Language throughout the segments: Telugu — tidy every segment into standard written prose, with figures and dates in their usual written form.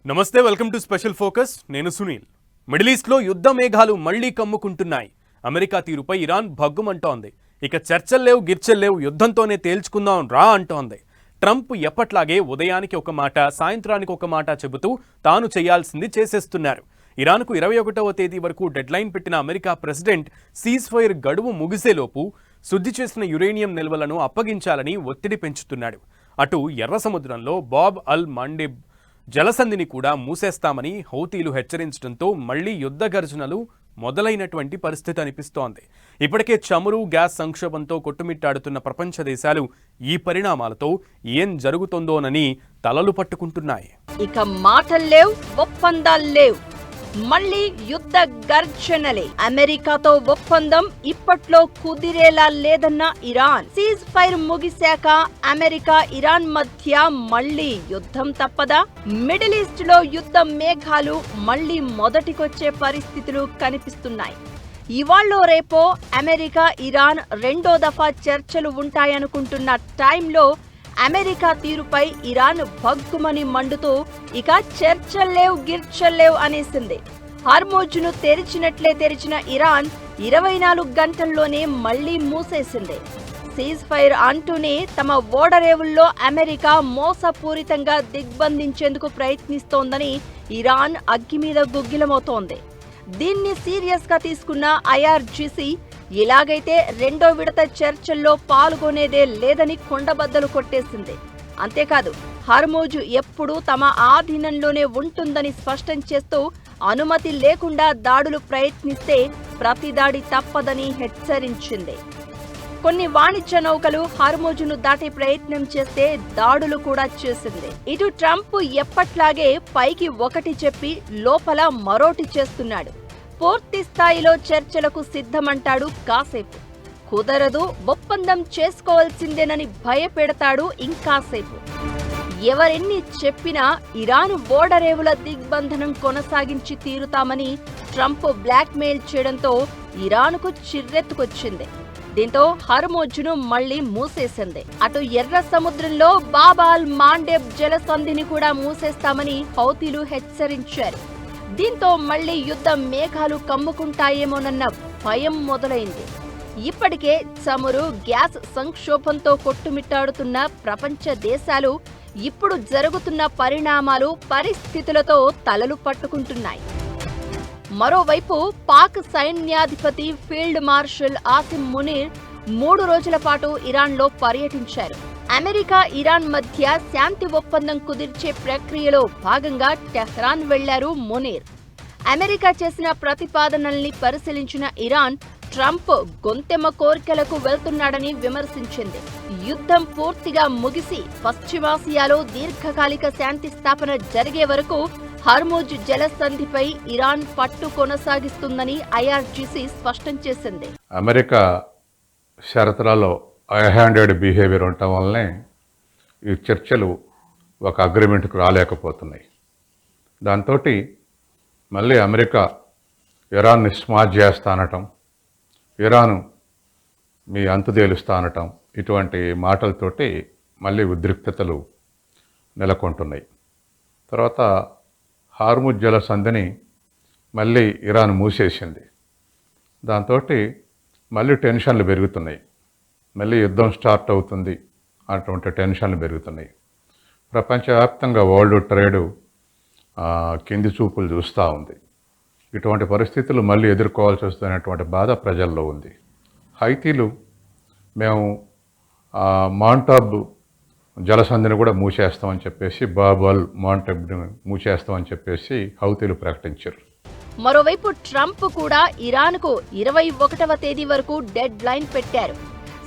నమస్తే, వెల్కమ్ టు స్పెషల్ ఫోకస్. నేను సునీల్. మిడిల్ ఈస్ట్లో యుద్ధ మేఘాలు మళ్లీ కమ్ముకుంటున్నాయి. అమెరికా తీరుపై ఇరాన్ భగ్గుమంటోంది. ఇక చర్చల్లేవు గిర్చల్లేవు, యుద్ధంతోనే తేల్చుకుందాం రా అంటోంది. ట్రంప్ ఎప్పట్లాగే ఉదయానికి ఒక మాట, సాయంత్రానికి ఒక మాట చెబుతూ తాను చేయాల్సింది చేసేస్తున్నారు. ఇరాన్కు 21వ తేదీ వరకు డెడ్లైన్ పెట్టిన అమెరికా ప్రెసిడెంట్ సీజ్ ఫైర్ గడువు ముగిసేలోపు శుద్ధి చేసిన యురేనియం నిల్వలను అప్పగించాలని ఒత్తిడి పెంచుతున్నాడు. అటు ఎర్ర సముద్రంలో బాబ్ అల్ మండెబ్ జలసంధిని కూడా మూసేస్తామని హౌతీలు హెచ్చరించడంతో మళ్లీ యుద్ధ గర్జనలు మొదలైనటువంటి పరిస్థితి అనిపిస్తోంది. ఇప్పటికే చమురు, గ్యాస్ సంక్షోభంతో కొట్టుమిట్టాడుతున్న ప్రపంచ దేశాలు ఈ పరిణామాలతో ఏం జరుగుతుందోనని తలలు పట్టుకుంటున్నాయి. ఇక మాటలు లేవు, ఒప్పందాలు లేవు, మళ్లీ యుద్ధ గర్జనలే. అమెరికాతో ఒప్పందం ఇప్పట్లో కుదిరేలా లేదన్న ఇరాన్. సీజ్ ఫైర్ ముగిశాక అమెరికా ఇరాన్ మధ్య మళ్లీ యుద్ధం తప్పదా? మిడిల్ ఈస్ట్ లో యుద్ధ మేఘాలు మళ్లీ మొదటికొచ్చే పరిస్థితులు కనిపిస్తున్నాయి. ఇవాళ్ళో రేపో అమెరికా ఇరాన్ రెండో దఫా చర్చలు ఉంటాయనుకుంటున్న టైంలో అమెరికా తీరుపై ఇరాన్ భగ్గుమని మండుతూ ఇక చర్చల్లేవు గిర్చల్లేవు అనేసింది. హార్మోజును తెరిచినట్లే తెరిచిన ఇరాన్ 24 గంటల్లోనే మళ్లీ మూసేసింది. సీజ్ ఫైర్ అంటూనే తమ ఓడరేవుల్లో అమెరికా మోసపూరితంగా దిగ్బంధించేందుకు ప్రయత్నిస్తోందని ఇరాన్ అగ్గి మీద గుగ్గిలమవుతోంది. దీన్ని సీరియస్ గా తీసుకున్న ఐఆర్జీసీ ఇలాగైతే రెండో విడత చర్చల్లో పాల్గొనేదే లేదని కొండబద్దలు కొట్టేసింది. అంతేకాదు, హార్మోజు ఎప్పుడూ తమ ఆధీనంలోనే ఉంటుందని స్పష్టం చేస్తూ అనుమతి లేకుండా దాడులు ప్రయత్నిస్తే ప్రతిదాడి తప్పదని హెచ్చరించింది. కొన్ని వాణిజ్య నౌకలు హార్మోజును దాటే ప్రయత్నం చేస్తే దాడులు కూడా చేసింది. ఇటు ట్రంప్ ఎప్పట్లాగే పైకి ఒకటి చెప్పి లోపల మరోటి చేస్తున్నాడు. పూర్తి స్థాయిలో చర్చలకు సిద్ధమంటాడు కాసేపు, కుదరదు ఒప్పందం చేసుకోవాల్సిందేనని భయపెడతాడు ఇంకాసేపు. ఎవరెన్ని చెప్పినా ఇరాన్ ఓడరేవుల దిగ్బంధనం కొనసాగించి తీరుతామని ట్రంప్ బ్లాక్మెయిల్ చేయడంతో ఇరాన్కు చిర్రెత్తుకొచ్చింది. దీంతో హార్మోజును మళ్లీ మూసేసింది. అటు ఎర్ర సముద్రంలో బాబ్ అల్ మండెబ్ జలసంధిని కూడా మూసేస్తామని హౌతీలు హెచ్చరించారు. దీంతో మళ్లీ యుద్ధ మేఘాలు కమ్ముకుంటాయేమోనన్న భయం మొదలైంది. ఇప్పటికే చమురు, గ్యాస్ సంక్షోభంతో కొట్టుమిట్టాడుతున్న ప్రపంచ దేశాలు ఇప్పుడు జరుగుతున్న పరిణామాలు, పరిస్థితులతో తలలు పట్టుకుంటున్నాయి. మరోవైపు పాక్ సైన్యాధిపతి ఫీల్డ్ మార్షల్ ఆసిం మునీర్ 3 రోజుల పాటు ఇరాన్లో పర్యటించారు. అమెరికా ఇరాన్ మధ్య శాంతి ఒప్పందం కుదిర్చే ప్రక్రియలో భాగంగా టెహ్రాన్ వెళ్లారు మునీర్. అమెరికా చేసిన ప్రతిపాదనల్ని పరిశీలించిన ఇరాన్ ట్రంప్ గొంతెమ్మ కోరికలకు వెళ్తున్నాడని విమర్శించింది. యుద్ధం పూర్తిగా ముగిసి పశ్చిమాసియాలో దీర్ఘకాలిక శాంతి స్థాపన జరిగే వరకు హార్మోజ్ జలసంధిపై ఇరాన్ పట్టు కొనసాగిస్తుందని ఐఆర్జీసీ స్పష్టం చేసింది. అమెరికా షరతులలో హ్యాండెడ్ బిహేవియర్ ఉండటం వల్లనే ఈ చర్చలు ఒక అగ్రిమెంట్కు రాలేకపోతున్నాయి. దాంతో మళ్ళీ అమెరికా ఇరాన్ని స్మాష్ చేస్తా అనటం, ఇరాను మీ అంతు తేలుస్తా అనటం, ఇటువంటి మాటలతోటి మళ్ళీ ఉద్రిక్తతలు నెలకొంటున్నాయి. తర్వాత హార్ముజ్ జలసంధిని మళ్ళీ ఇరాన్ మూసేసింది. దాంతో మళ్ళీ టెన్షన్లు పెరుగుతున్నాయి. మళ్ళీ యుద్ధం స్టార్ట్ అవుతుంది అటువంటి టెన్షన్లు పెరుగుతున్నాయి. ప్రపంచవ్యాప్తంగా వరల్డ్ ట్రేడు కింది చూపులు చూస్తూ ఉంది. ఇటువంటి పరిస్థితులు మళ్ళీ ఎదుర్కోవాల్సి వస్తున్నటువంటి బాధ ప్రజల్లో ఉంది. హైతీలు మేము మాంటాబ్ జలసంధిని కూడా మూసేస్తామని చెప్పేసి, బాబ్ అల్ మండెబ్ని మూసేస్తామని చెప్పేసి హౌతీలు ప్రకటించారు. మరోవైపు ట్రంప్ కూడా ఇరాన్కు 21వ తేదీ వరకు డెడ్ లైన్ పెట్టారు.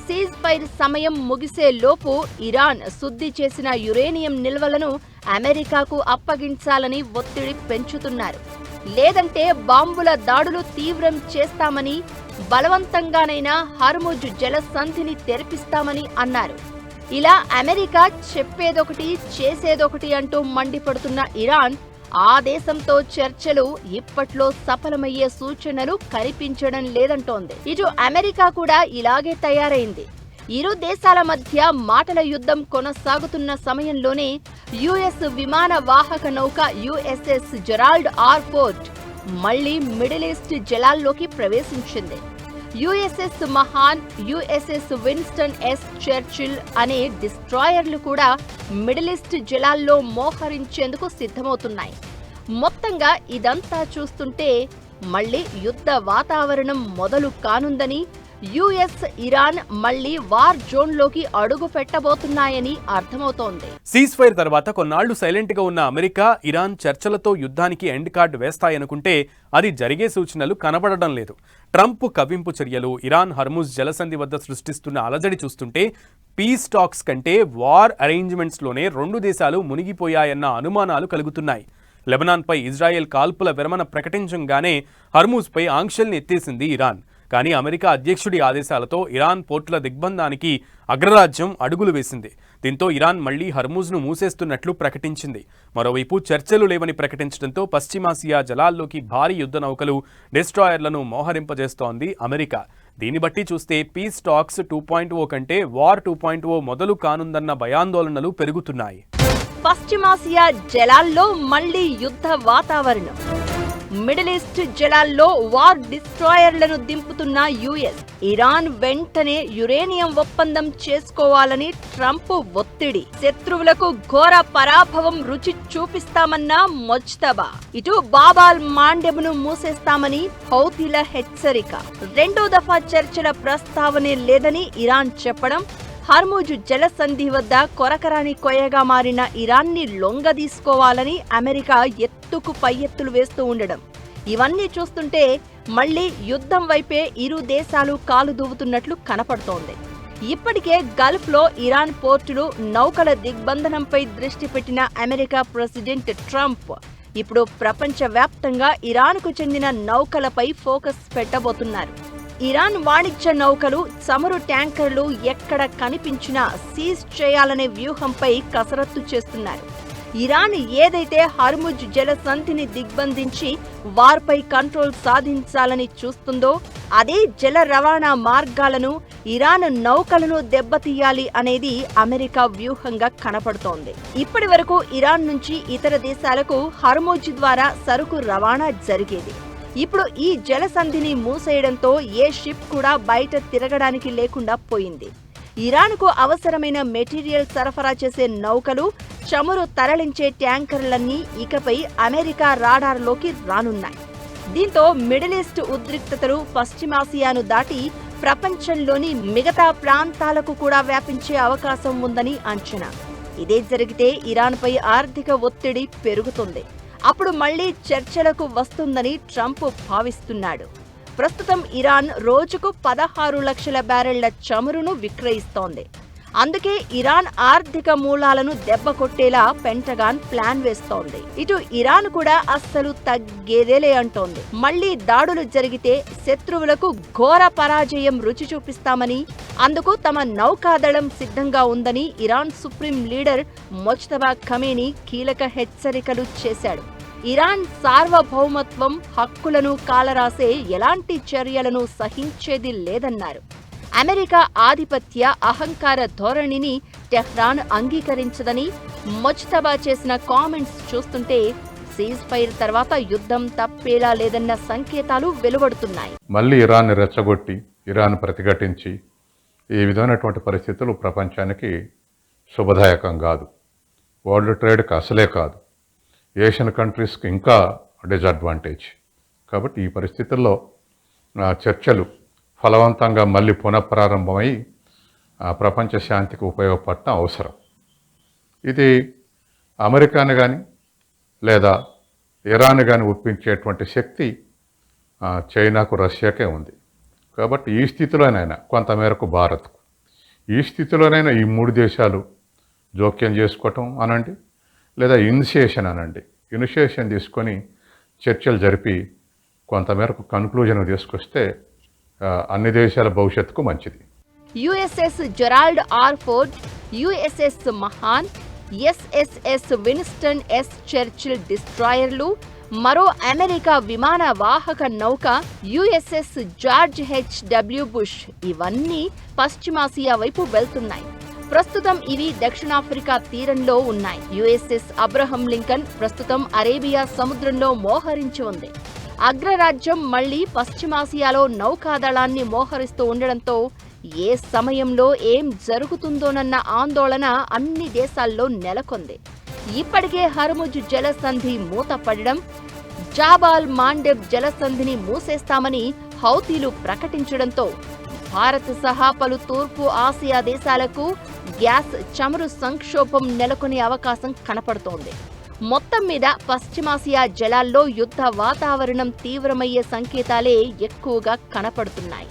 సీజ్ ఫైర్ సమయం ముగిసే లోపు ఇరాన్ శుద్ధి చేసిన యురేనియం నిల్వలను అమెరికాకు అప్పగించాలని ఒత్తిడి పెంచుతున్నారు. లేదంటే బాంబుల దాడులు తీవ్రం చేస్తామని, బలవంతంగానైనా హార్మోజ్ జలసంధిని తెరిపిస్తామని అన్నారు. ఇలా అమెరికా చెప్పేదొకటి చేసేదొకటి అంటూ మండిపడుతున్న ఇరాన్ ఆ దేశంతో చర్చలు ఇప్పట్లో సఫలమయ్యే సూచనలు కనిపించడం లేదంటోంది. ఇటు అమెరికా కూడా ఇలాగే తయారైంది. ఇరు దేశాల మధ్య మాటల యుద్ధం కొనసాగుతున్న సమయంలోనే యుఎస్ విమాన వాహక నౌక యుఎస్ఎస్ జెరాల్డ్ ఆర్ ఫోర్డ్ మళ్లీ మిడిల్ ఈస్ట్ జలాల్లోకి ప్రవేశించింది. యుఎస్ఎస్ మహాన్, యుఎస్ఎస్ విన్స్టన్ ఎస్ చర్చిల్ అనే డిస్ట్రాయర్లు కూడా మిడిల్ ఈస్ట్ జలాల్లో మోహరించేందుకు సిద్ధమవుతున్నాయి. మొత్తంగా ఇదంతా చూస్తుంటే మళ్లీ యుద్ధ వాతావరణం మొదలు కానుందని, యుఎస్ ఇరాన్ మళ్లీ వార్ జోన్లోకి అడుగు పెట్టబోతున్నాయని అర్థమవుతోంది. సీజ్ ఫైర్ తర్వాత కొన్నాళ్లు సైలెంట్ గా ఉన్న అమెరికా, ఇరాన్ చర్చలతో యుద్ధానికి ఎండ్ కార్డు వేస్తాయనుకుంటే అది జరిగే సూచనలు కనబడడం లేదు. ట్రంప్ కవ్వింపు చర్యలు, ఇరాన్ హర్ముజ్ జలసంధి వద్ద సృష్టిస్తున్న అలజడి చూస్తుంటే పీస్ టాక్స్ కంటే వార్ అరేంజ్మెంట్స్లోనే రెండు దేశాలు మునిగిపోయాయన్న అనుమానాలు కలుగుతున్నాయి. లెబనాన్పై ఇజ్రాయెల్ కాల్పుల విరమణ ప్రకటించగానే హర్ముజ్పై ఆంక్షల్ని ఎత్తేసింది ఇరాన్. కానీ అమెరికా అధ్యక్షుడి ఆదేశాలతో ఇరాన్ పోర్టుల దిగ్బంధానికి అగ్రరాజ్యం అడుగులు వేసింది. దీంతో ఇరాన్ మళ్లీ హర్ముజ్ను మూసేస్తున్నట్లు ప్రకటించింది. మరోవైపు చర్చలు లేవని ప్రకటించడంతో పశ్చిమాసియా జలాల్లోకి భారీ యుద్ధ నౌకలు, డిస్ట్రాయర్లను మోహరింపజేస్తోంది అమెరికా. దీన్ని బట్టి చూస్తే పీస్ టాక్స్ 2.0 కంటే వార్ 2.0 మొదలు కానుందన్న భయాందోళనలు పెరుగుతున్నాయి. పశ్చిమాసియా జలాల్లో మళ్లీ యుద్ధ వాతావరణం. మిడిల్ ఈస్ట్ జలాల్లో వార్ డిస్ట్రాయర్లను దింపుతున్న యుఎస్, ఇరాన్ వెంటనే యురేనియం ఒప్పందం చేసుకోవాలని ట్రంప్ ఒత్తిడి. శత్రువులకు ఘోర పరాభవం రుచి చూపిస్తామన్న ముజ్తబా. ఇటు బాబాల్ మాండెబ్ను మూసేస్తామని హౌతీల హెచ్చరిక. రెండో దఫా చర్చల ప్రస్తావనే లేదని ఇరాన్ చెప్పడం, హర్ముజ్ జలసంధి వద్ద కొరకరాని కొయ్యగా మారిన ఇరాన్ని లొంగదీసుకోవాలని అమెరికా ఎత్తుకు పై ఎత్తులు వేస్తూ ఉండడం, ఇవన్నీ చూస్తుంటే మళ్లీ యుద్ధం వైపే ఇరు దేశాలు కాలు దూవుతున్నట్లు కనపడుతోంది. ఇప్పటికే గల్ఫ్లో ఇరాన్ పోర్టులు, నౌకల దిగ్బంధనంపై దృష్టి పెట్టిన అమెరికా ప్రెసిడెంట్ ట్రంప్ ఇప్పుడు ప్రపంచవ్యాప్తంగా ఇరాన్కు చెందిన నౌకలపై ఫోకస్ పెట్టబోతున్నారు. ఇరాన్ వాణిజ్య నౌకలు, చమురు ట్యాంకర్లు ఎక్కడ కనిపించినా సీజ్ చేయాలనే వ్యూహంపై కసరత్తు చేస్తున్నారు. ఇరాన్ ఏదైతే హర్ముజ్ జలసంధిని దిగ్బంధించి వార్పై కంట్రోల్ సాధించాలని చూస్తుందో అదే జల రవాణా మార్గాలను, ఇరాన్ నౌకలను దెబ్బతీయాలి అనేది అమెరికా వ్యూహంగా కనపడుతోంది. ఇప్పటి వరకు ఇరాన్ నుంచి ఇతర దేశాలకు హర్ముజ్ ద్వారా సరుకు రవాణా జరిగేది. ఇప్పుడు ఈ జలసంధిని మూసేయడంతో ఏ షిప్ కూడా బయట తిరగడానికి లేకుండా పోయింది. ఇరాన్కు అవసరమైన మెటీరియల్ సరఫరా చేసే నౌకలు, చమురు తరలించే ట్యాంకర్లన్నీ ఇకపై అమెరికా రాడార్లోకి రానున్నాయి. దీంతో మిడిల్ ఈస్ట్ ఉద్రిక్తతలు పశ్చిమాసియాను దాటి ప్రపంచంలోని మిగతా ప్రాంతాలకు కూడా వ్యాపించే అవకాశం ఉందని అంచనా. ఇదే జరిగితే ఇరాన్పై ఆర్థిక ఒత్తిడి పెరుగుతుంది. అప్పుడు మళ్లీ చర్చలకు వస్తుందని ట్రంప్ భావిస్తున్నాడు. ప్రస్తుతం ఇరాన్ రోజుకు 16 లక్షల బ్యారెళ్ల చమురును విక్రయిస్తోంది. అందుకే ఇరాన్ ఆర్థిక మూలాలను దెబ్బకొట్టేలా పెంటగాన్ ప్లాన్ వేస్తోంది. ఇటు ఇరాన్ కూడా అస్సలు తగ్గేదేలే అంటోంది. మళ్లీ దాడులు జరిగితే శత్రువులకు ఘోర పరాజయం రుచి చూపిస్తామని, అందుకు తమ నౌకాదళం సిద్ధంగా ఉందని ఇరాన్ సుప్రీం లీడర్ ముజ్తబా ఖమేనీ కీలక హెచ్చరికలు చేశాడు. ఇరాన్ సార్వభౌమత్వం, హక్కులను కాలరాసే ఎలాంటి చర్యలను సహించేది లేదన్నారు. అమెరికా ఆధిపత్య, అహంకార ధోరణిని టెహ్రాన్ అంగీకరించదని ముజ్తబా చేసిన కామెంట్స్ చూస్తుంటే సీజ్ ఫైర్ తర్వాత యుద్ధం తప్పేలా లేదన్న సంకేతాలు వెలువడుతున్నాయి. మళ్ళీ ఇరాన్ని రెచ్చగొట్టి, ఇరాన్ ప్రతిఘటించి ఈ విధమైనటువంటి పరిస్థితులు ప్రపంచానికి శుభదాయకం కాదు. వరల్డ్ ట్రేడ్కి అసలే కాదు. ఏషియన్ కంట్రీస్కి ఇంకా డిజడ్వాంటేజ్. కాబట్టి ఈ పరిస్థితుల్లో చర్చలు ఫలవంతంగా మళ్ళీ పునఃప్రారంభమై ప్రపంచ శాంతికి ఉపయోగపడటం అవసరం. ఇది అమెరికాను కానీ లేదా ఇరాన్ కానీ ఒప్పించేటువంటి శక్తి చైనాకు, రష్యాకే ఉంది. కాబట్టి ఈ స్థితిలోనైనా కొంతమేరకు భారత్కు, ఈ స్థితిలోనైనా ఈ 3 దేశాలు జోక్యం చేసుకోవటం అనండి, లేదా ఇనిషియేషన్ తీసుకొని చర్చలు జరిపి కొంతమేరకు కన్క్లూజన్ తీసుకొస్తే అన్ని దేశాల భవిష్యత్తుకు మంచిది. USS Gerald R Ford, USS Mahan, SSS Winston S Churchill డిస్ట్రాయర్లు, మరో అమెరికా విమాన వాహక నౌక యుఎస్ఎస్ జార్జ్ హెచ్.డబ్ల్యూ. బుష్, ఇవన్నీ పశ్చిమాసియా వైపు వెళ్తున్నాయి. ప్రస్తుతం ఇవి దక్షిణాఫ్రికా తీరంలో ఉన్నాయి. యుఎస్ఎస్ అబ్రహం లింకన్ ప్రస్తుతం అరేబియా సముద్రంలో మోహరించి ఉంది. అగ్రరాజ్యం మళ్లీ పశ్చిమాసియాలో నౌకాదళాన్ని మోహరిస్తూ ఉండడంతో ఏ సమయంలో ఏం జరుగుతుందోనన్న ఆందోళన అన్ని దేశాల్లో నెలకొంది. ఇప్పటికే హర్ముజ్ జలసంధి మూతపడడం, జాబాల్ మాండెబ్ జలసంధిని మూసేస్తామని హౌతీలు ప్రకటించడంతో భారత్ సహా పలు తూర్పు ఆసియా దేశాలకు గ్యాస్, చమురు సంక్షోభం నెలకొనే అవకాశం కనపడుతోంది. మొత్తం మీద పశ్చిమాసియా జలాల్లో యుద్ధ వాతావరణం తీవ్రమయ్యే సంకేతాలే ఎక్కువగా కనపడుతున్నాయి.